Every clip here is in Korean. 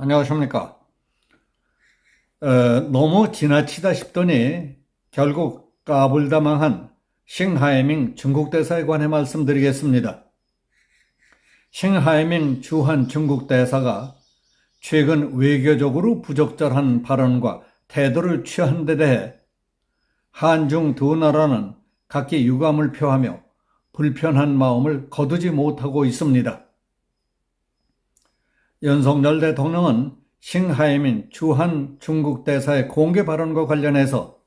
안녕하십니까. 너무 지나치다 싶더니 결국 까불다망한 싱하이밍 중국 대사에 관해 말씀드리겠습니다. 싱하이밍 주한 중국 대사가 최근 외교적으로 부적절한 발언과 태도를 취한 데 대해 한중 두 나라는 각기 유감을 표하며 불편한 마음을 거두지 못하고 있습니다. 윤석열 대통령은 싱하이밍 주한 중국 대사의 공개 발언과 관련해서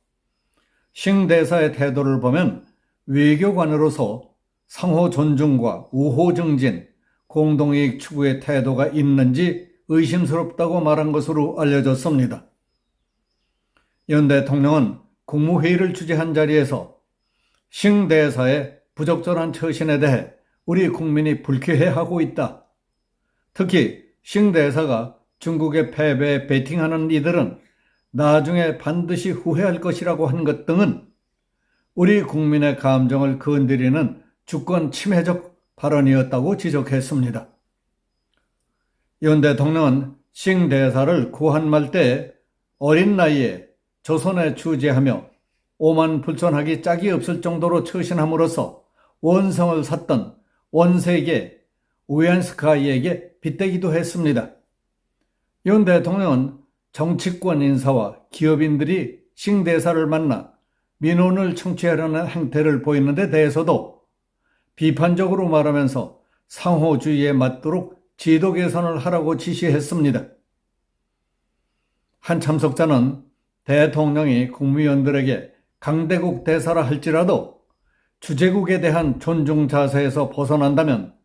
싱 대사의 태도를 보면 외교관으로서 상호 존중과 우호 증진, 공동이익 추구의 태도가 있는지 의심스럽다고 말한 것으로 알려졌습니다. 윤 대통령은 국무회의를 주재한 자리에서 싱 대사의 부적절한 처신에 대해 우리 국민이 불쾌해하고 있다. 특히 싱 대사가 중국의 패배에 베팅하는 이들은 나중에 반드시 후회할 것이라고 한 것 등은 우리 국민의 감정을 건드리는 주권 침해적 발언이었다고 지적했습니다. 윤 대통령은 싱 대사를 구한말 때 어린 나이에 조선에 주재하며 오만불손하기 짝이 없을 정도로 처신함으로써 원성을 샀던 원세계 우엔스카이에게 빗대기도 했습니다. 윤 대통령은 정치권 인사와 기업인들이 싱 대사를 만나 민원을 청취하려는 행태를 보이는 데 대해서도 비판적으로 말하면서 상호주의에 맞도록 지도 개선을 하라고 지시했습니다. 한 참석자는 대통령이 국무위원들에게 강대국 대사라 할지라도 주재국에 대한 존중 자세에서 벗어난다면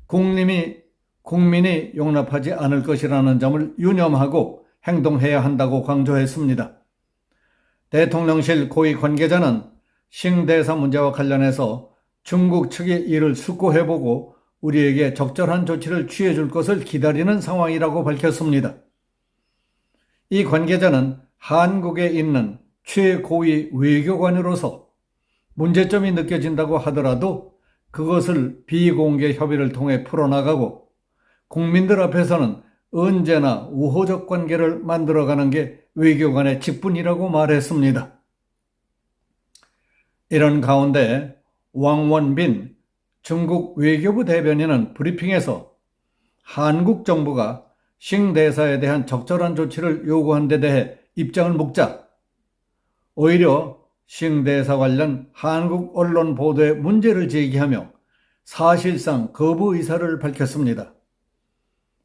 국민이 용납하지 않을 것이라는 점을 유념하고 행동해야 한다고 강조했습니다. 대통령실 고위 관계자는 싱 대사 문제와 관련해서 중국 측이 이를 숙고해보고 우리에게 적절한 조치를 취해줄 것을 기다리는 상황이라고 밝혔습니다. 이 관계자는 한국에 있는 최고위 외교관으로서 문제점이 느껴진다고 하더라도 그것을 비공개 협의를 통해 풀어나가고 국민들 앞에서는 언제나 우호적 관계를 만들어가는 게 외교관의 직분이라고 말했습니다. 이런 가운데 왕원빈 중국 외교부 대변인은 브리핑에서 한국 정부가 싱 대사에 대한 적절한 조치를 요구한 데 대해 입장을 묻자 오히려 싱 대사 관련 한국 언론 보도에 문제를 제기하며 사실상 거부 의사를 밝혔습니다.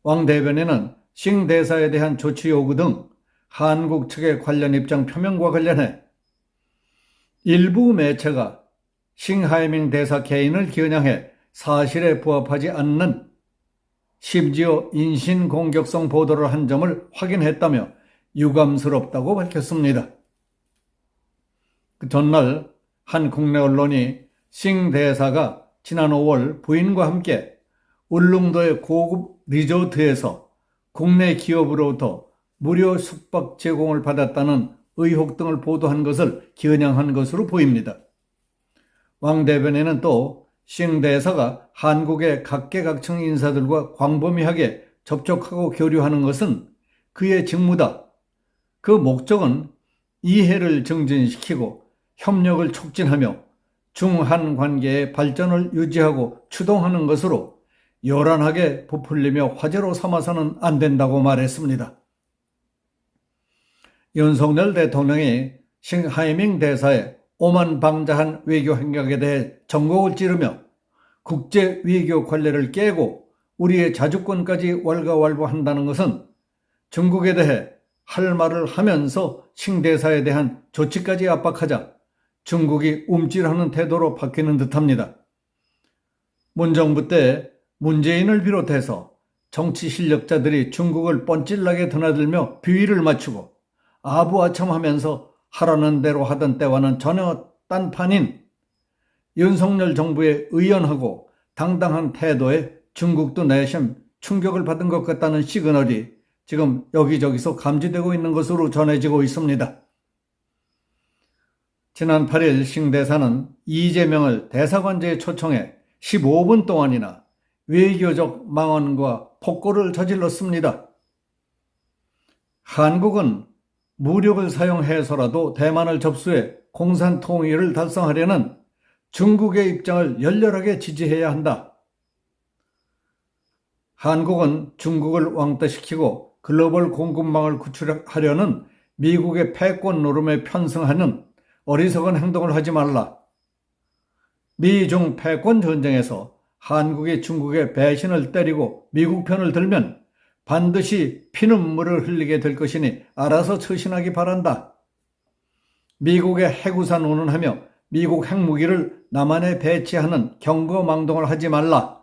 왕 대변인은 싱 대사에 대한 조치 요구 등 한국 측의 관련 입장 표명과 관련해 일부 매체가 싱하이밍 대사 개인을 겨냥해 사실에 부합하지 않는 심지어 인신공격성 보도를 한 점을 확인했다며 유감스럽다고 밝혔습니다. 그 전날 한 국내 언론이 싱 대사가 지난 5월 부인과 함께 울릉도의 고급 리조트에서 국내 기업으로부터 무료 숙박 제공을 받았다는 의혹 등을 보도한 것을 겨냥한 것으로 보입니다. 왕 대변인은 또 싱 대사가 한국의 각계각층 인사들과 광범위하게 접촉하고 교류하는 것은 그의 직무다. 그 목적은 이해를 증진시키고 협력을 촉진하며 중한 관계의 발전을 유지하고 추동하는 것으로 요란하게 부풀리며 화제로 삼아서는 안 된다고 말했습니다. 윤석열 대통령이 싱하이밍 대사의 오만방자한 외교 행각에 대해 전곡을 찌르며 국제 외교 관례를 깨고 우리의 자주권까지 왈가왈부한다는 것은 중국에 대해 할 말을 하면서 싱 대사에 대한 조치까지 압박하자 중국이 움찔하는 태도로 바뀌는 듯합니다. 문정부 때 문재인을 비롯해서 정치 실력자들이 중국을 뻔찔나게 드나들며 비위를 맞추고 아부아참하면서 하라는 대로 하던 때와는 전혀 딴판인 윤석열 정부의 의연하고 당당한 태도에 중국도 내심 충격을 받은 것 같다는 시그널이 지금 여기저기서 감지되고 있는 것으로 전해지고 있습니다. 지난 8일 싱 대사는 이재명을 대사관제에 초청해 15분 동안이나 외교적 망언과 폭거를 저질렀습니다. 한국은 무력을 사용해서라도 대만을 접수해 공산 통일을 달성하려는 중국의 입장을 열렬하게 지지해야 한다. 한국은 중국을 왕따시키고 글로벌 공급망을 구축하려는 미국의 패권 노름에 편승하는 어리석은 행동을 하지 말라. 미중 패권 전쟁에서 한국이 중국의 배신을 때리고 미국 편을 들면 반드시 피눈물을 흘리게 될 것이니 알아서 처신하기 바란다. 미국의 핵우산 운운하며 미국 핵무기를 남한에 배치하는 경거망동을 하지 말라.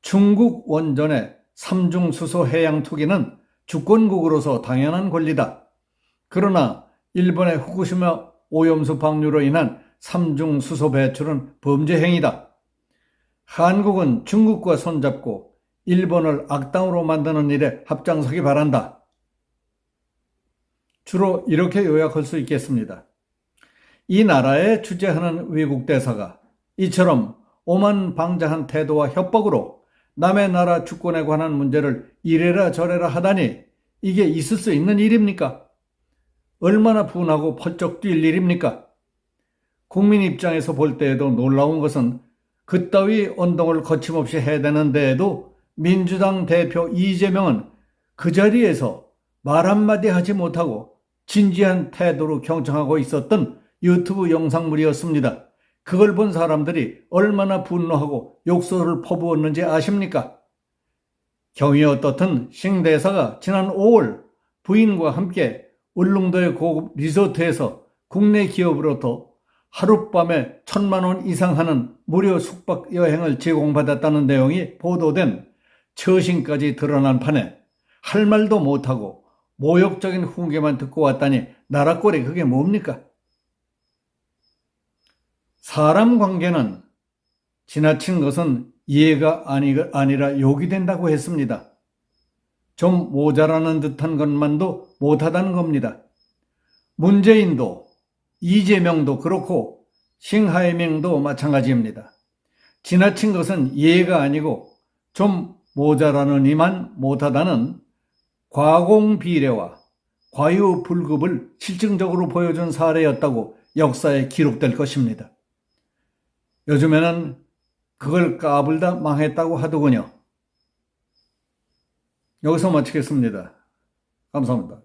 중국 원전의 삼중수소 해양 투기는 주권국으로서 당연한 권리다. 그러나 일본의 후쿠시마 오염수 방류로 인한 삼중수소 배출은 범죄 행위다. 한국은 중국과 손잡고 일본을 악당으로 만드는 일에 앞장서기 바란다. 주로 이렇게 요약할 수 있겠습니다. 이 나라에 주재하는 외국 대사가 이처럼 오만방자한 태도와 협박으로 남의 나라 주권에 관한 문제를 이래라 저래라 하다니 이게 있을 수 있는 일입니까? 얼마나 분하고 펄쩍 뛸 일입니까? 국민 입장에서 볼 때에도 놀라운 것은 그따위 언동을 거침없이 해대는 데에도 민주당 대표 이재명은 그 자리에서 말 한마디 하지 못하고 진지한 태도로 경청하고 있었던 유튜브 영상물이었습니다. 그걸 본 사람들이 얼마나 분노하고 욕설을 퍼부었는지 아십니까? 경위 어떻든 싱 대사가 지난 5월 부인과 함께 울릉도의 고급 리조트에서 국내 기업으로부터 하룻밤에 1,000만 원 이상 하는 무료 숙박 여행을 제공받았다는 내용이 보도된 처신까지 드러난 판에 할 말도 못하고 모욕적인 훈계만 듣고 왔다니 나라 꼴이 그게 뭡니까? 사람 관계는 지나친 것은 이해가 아니라 욕이 된다고 했습니다. 좀 모자라는 듯한 것만도 못하다는 겁니다. 문재인도 이재명도 그렇고 싱하이밍도 마찬가지입니다. 지나친 것은 이해가 아니고 좀 모자라느니만 못하다는 과공비례와 과유불급을 실증적으로 보여준 사례였다고 역사에 기록될 것입니다. 요즘에는 그걸 까불다 망했다고 하더군요. 여기서 마치겠습니다. 감사합니다.